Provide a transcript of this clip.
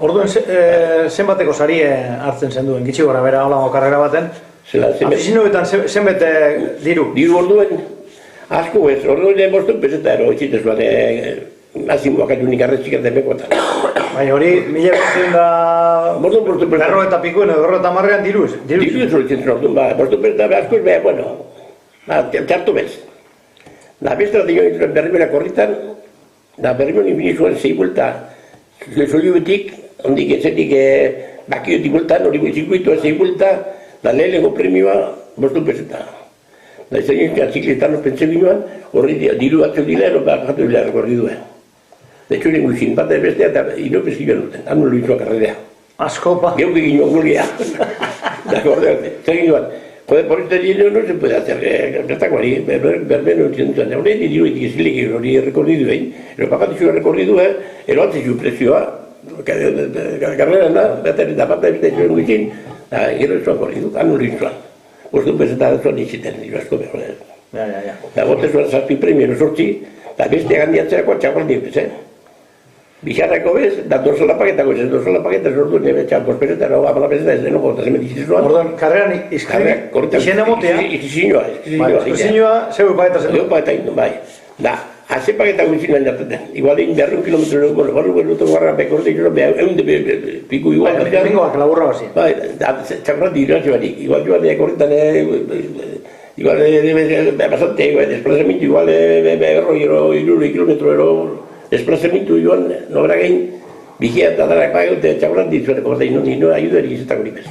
Orduen zenbateko sarie hartzen zenduen, gitxi gora bera holango karrera baten? Afizinoetan zenbete diru? Diru orduen, asko ez, orduen bostun peseta ero, itxitez bat, mazimoak atunik arretxik eta pekotan. Bai, hori, mila bostuen da... Berro eta pikuen edo berro eta marrean diru? Diru ez hori zentzen orduen, bostun peseta asko ez beha, bueno, txartu bez. Da beste bat egin berrimena korritan, da berrimena infinizuan zei bulta, zoli betik, ondik ezetik bakiotik bultan, hori zirkuitua zei bulta, da lehenengo premioa bostun peseta. Da ez egin zikletan pentsen ginoan, horri diru batzuk dila, ero bakatu dila rekorri duen. Da etxo nengu izin bat bestea eta inopez ginoan duten, hanu luizua karrerea. Askopa. Geuk egin joan gulgea. Da gorde, zer ginoan. Joder, por este dinero no se puede hacer, bertako hori, berbeno entzien hori diru etik ezilekin hori rekorri duen, ero pakatizua rekorri duen, ero antzizu prezioa, karreran da, eta bat da bizte zuen guizin, gero esuan korri du, hanu luizua. Bostun peseta zuan iziten, diru asko behar. Da bote zuan zazpi premio sortzi, eta beste gandiatzerako txabaldi bez, Bixarrako bez, da dorzola paketako ez, dorzola paketa sortu nire txampos peseta, no, amala peseta ez denoko, eta zemen izizituan. Orduan, karreran izene motea? Izizinoa. Izizinoa, zeu paketa zen? Zeu paketa indun, bai. Da, haze paketa guizinoan jaten. Igual egin beharrun kilometro dugu, barru berutu garra pekorte, egun de piku igual. Pingoak laburra bazi. Bai, da, txampos dira zebarik. Igual joan de korretan, igual, bastante, desplazamiento, igual, berro, kilometro, desplazamiento joan, nobera gehin, bigia eta darak pagatu, eta txakuran ditzuereko, eta ino ayudarik izetako nipez,